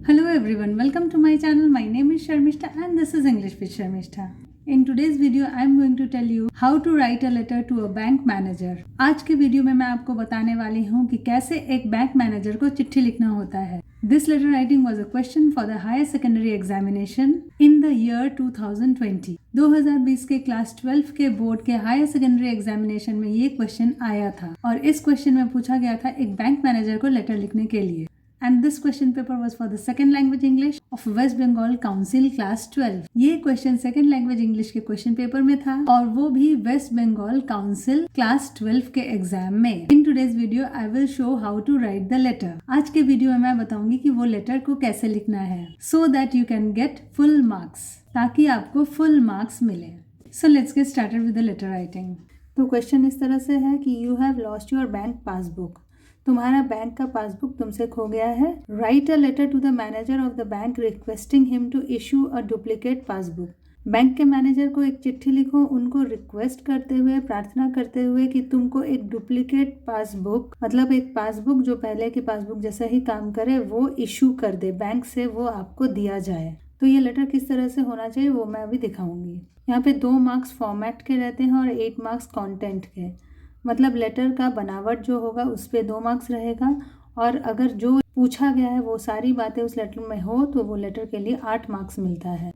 Hello everyone, welcome to my channel. My name is Sharmishta and this is English with Sharmishta. In today's video, I am going to tell you how to write a letter to a bank manager. आज के video में मैं आपको बताने वाली हूँ कि कैसे एक बैंक मैनेजर को चिट्ठी लिखना होता है. This letter writing was a question for the higher secondary examination in the year 2020. 2020 के क्लास 12 के बोर्ड के हायर सेकेंडरी एग्जामिनेशन में ये क्वेश्चन आया था और इस क्वेश्चन में पूछा गया था एक बैंक मैनेजर को लेटर लिखने के लिए. And this question paper was for the second language English of West Bengal Council class 12. ये क्वेश्चन सेकंड लैंग्वेज इंग्लिश के क्वेश्चन पेपर में था और वो भी वेस्ट बंगाल काउंसिल क्लास 12 के एग्जाम में. In today's video I will show how to write the letter. आज के वीडियो में मैं बताऊंगी कि वो लेटर को कैसे लिखना है so that you can get full marks, ताकि आपको फुल मार्क्स मिले. So let's get started with the letter writing. तो क्वेश्चन इस तरह से है कि you have lost your bank passbook. तुम्हारा बैंक का पासबुक तुमसे खो गया है. Write a letter to the manager of the bank requesting him to issue a duplicate passbook. Bank के मैनेजर को एक चिट्ठी लिखो, उनको रिक्वेस्ट करते हुए, प्रार्थना करते हुए कि तुमको एक डुप्लीकेट पासबुक, मतलब एक पासबुक जो पहले की पासबुक जैसा ही काम करे, वो इशू कर दे बैंक से, वो आपको दिया जाए. तो ये लेटर किस तरह से होना चाहिए वो मैं अभी दिखाऊंगी. यहाँ पे 2 मार्क्स फॉर्मेट के रहते हैं और 8 मार्क्स कंटेंट के. मतलब लेटर का बनावट जो होगा उस पर 2 मार्क्स रहेगा और अगर जो पूछा गया है वो सारी बातें उस लेटर में हो तो वो लेटर के लिए 8 मार्क्स मिलता है.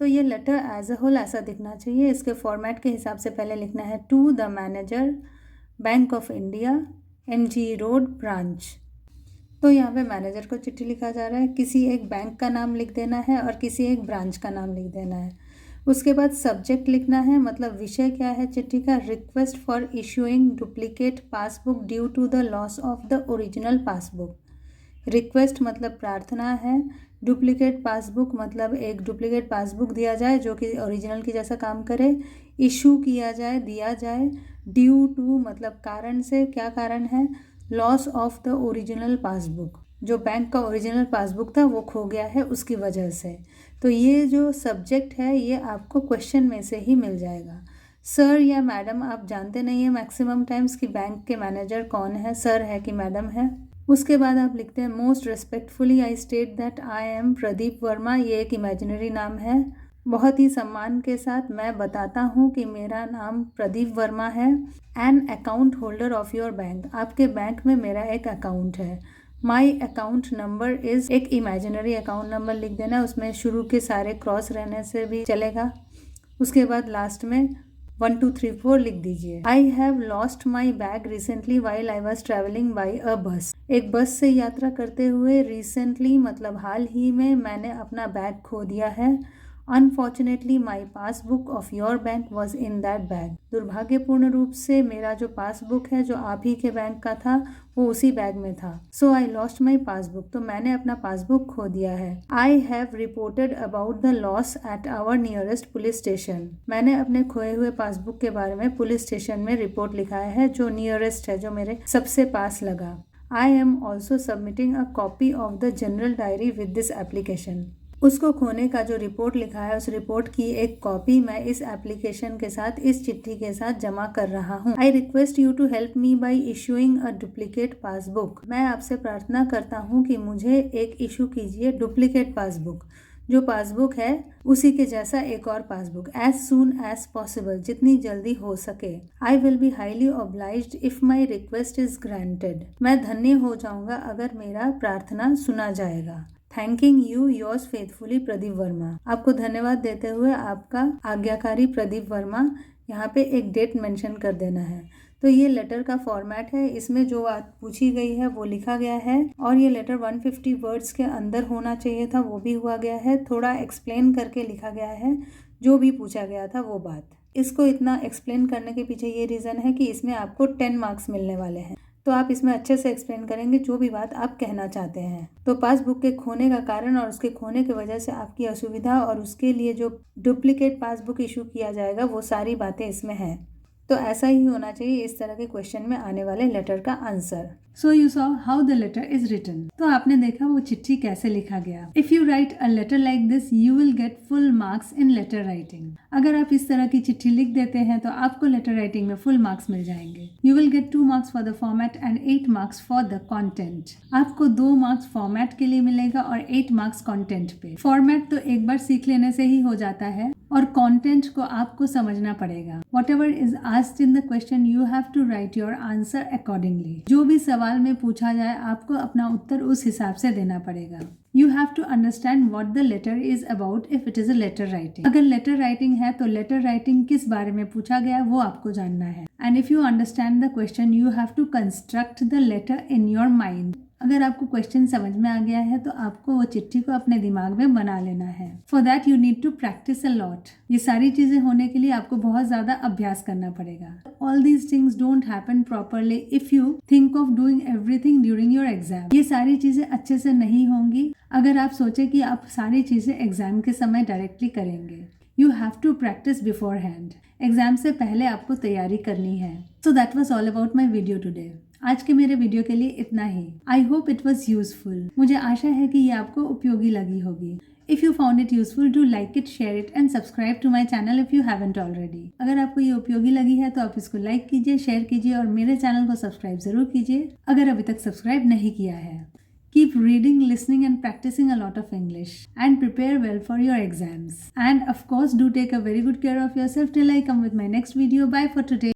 तो ये लेटर एज अ होल ऐसा दिखना चाहिए. इसके फॉर्मेट के हिसाब से पहले लिखना है to the manager, bank of India, MG road branch. तो यहाँ पे मैनेजर को चिट्ठी लिखा जा रहा है. किसी एक बैंक का नाम लिख देना है और किसी एक ब्रांच का नाम लिख देना है. उसके बाद सब्जेक्ट लिखना है, मतलब विषय क्या है चिट्ठी का. Request for issuing duplicate passbook due to the loss of the original passbook. Request मतलब प्रार्थना है. डुप्लीकेट पासबुक मतलब एक डुप्लीकेट पासबुक दिया जाए जो कि ओरिजिनल की जैसा काम करे. इशू किया जाए, दिया जाए. ड्यू टू मतलब कारण से, क्या कारण है. Loss of the original passbook, जो बैंक का ओरिजिनल पासबुक था वो खो गया है उसकी वजह से. तो ये जो सब्जेक्ट है ये आपको क्वेश्चन में से ही मिल जाएगा. सर या मैडम आप जानते नहीं हैं मैक्सिमम टाइम्स कि बैंक के मैनेजर कौन है, सर है कि मैडम है. उसके बाद आप लिखते हैं most respectfully I state that I am Pradeep Verma. ये एक इमेजिनरी नाम है. बहुत ही सम्मान के साथ मैं बताता हूँ कि मेरा नाम प्रदीप वर्मा है. An account holder of your bank, आपके बैंक में मेरा एक अकाउंट है. माई अकाउंट नंबर इज, एक इमेजिनरी अकाउंट नंबर लिख देना, उसमें शुरू के सारे क्रॉस रहने से भी चलेगा. उसके बाद लास्ट में 1 2 3 4 लिख दीजिए. I have lost my bag recently while I was travelling by a bus. एक बस से यात्रा करते हुए रिसेंटली मतलब हाल ही में मैंने अपना बैग खो दिया है. Unfortunately my passbook of your bank was in that bag. दुर्भाग्यपूर्ण रूप से मेरा जो पासबुक है जो आप ही के बैंक का था वो उसी बैग में था. सो आई लॉस्ट माई पासबुक, तो मैंने अपना पासबुक खो दिया है. I have reported about the loss at our nearest police station. मैंने अपने खोए हुए पासबुक के बारे में पुलिस स्टेशन में रिपोर्ट लिखाया है जो नियरेस्ट है, जो मेरे सबसे पास लगा. I am also submitting a copy of the general diary with this application. उसको खोने का जो रिपोर्ट लिखा है उस रिपोर्ट की एक कॉपी मैं इस एप्लीकेशन के साथ, इस चिट्ठी के साथ जमा कर रहा हूँ. I request you to help me by issuing a duplicate passbook. मैं आपसे प्रार्थना करता हूँ कि मुझे एक इशू कीजिए डुप्लीकेट पासबुक, जो पासबुक है उसी के जैसा एक और passbook. As soon as possible, जितनी जल्दी हो सके. I will be highly obliged if my request is granted. मैं धन्य हो जाऊंगा अगर मेरा प्रार्थना सुना जाएगा. Thanking you yours faithfully Pradeep Verma. आपको धन्यवाद देते हुए आपका आज्ञाकारी प्रदीप वर्मा. यहाँ पे एक डेट मेंशन कर देना है. तो ये लेटर का फॉर्मेट है. इसमें जो बात पूछी गई है वो लिखा गया है और ये लेटर 150 वर्ड्स के अंदर होना चाहिए था, वो भी हुआ गया है. थोड़ा एक्सप्लेन करके लिखा गया है जो भी पूछा गया था वो बात. इसको इतना एक्सप्लेन करने के पीछे ये रीज़न है कि इसमें आपको 10 मार्क्स मिलने वाले हैं. तो आप इसमें अच्छे से एक्सप्लेन करेंगे जो भी बात आप कहना चाहते हैं. तो पासबुक के खोने का कारण और उसके खोने की वजह से आपकी असुविधा और उसके लिए जो डुप्लीकेट पासबुक इशू किया जाएगा वो सारी बातें इसमें हैं. तो ऐसा ही होना चाहिए इस तरह के क्वेश्चन में आने वाले लेटर का answer. So you saw how the letter is written. तो आपने देखा वो चिट्ठी कैसे लिखा गया. If you write a letter like this, you will get full marks in letter writing. अगर आप इस तरह की चिट्ठी लिख देते हैं तो आपको letter writing में full marks मिल जाएंगे. You will get 2 marks for the format and 8 marks for the content. आपको 2 marks format के लिए मिलेगा और 8 marks content पे. Format तो एक बार सीख लेने से ही हो जाता है और कंटेंट को आपको समझना पड़ेगा. Whatever is asked in the question, you have to write your answer accordingly. जो भी सवाल में पूछा जाए आपको अपना उत्तर उस हिसाब से देना पड़ेगा. You have to understand what the letter is about if it is a letter writing. अगर letter writing है तो letter writing किस बारे में पूछा गया वो आपको जानना है. And if you understand the question, you have to construct the letter in your mind. अगर आपको क्वेश्चन समझ में आ गया है तो आपको वो चिट्ठी को अपने दिमाग में बना लेना है. For that you need to practice a lot. ये सारी चीजें होने के लिए आपको बहुत ज्यादा अभ्यास करना पड़ेगा. All these things don't happen properly if you think of doing everything during your exam. ये सारी चीजें अच्छे से नहीं होंगी अगर आप सोचे कि आप सारी चीजें एग्जाम के समय डायरेक्टली करेंगे. You have to practice beforehand. Exam से पहले आपको तैयारी करनी है. So that was all about my video today. आज के मेरे वीडियो के लिए इतना ही. I hope it was useful. मुझे आशा है कि ये आपको उपयोगी लगी होगी. If you found it useful, do like it, share it and subscribe to my channel if you haven't already. अगर आपको ये उपयोगी लगी है तो आप इसको लाइक कीजिए, शेयर कीजिए और मेरे चैनल को सब्सक्राइब जरूर कीजिए अगर अभी तक सब्सक्राइब नहीं किया है. Keep reading, listening and practicing a lot of English and prepare well for your exams. And of course, do take a very good care of yourself till I come with my next video. Bye for today.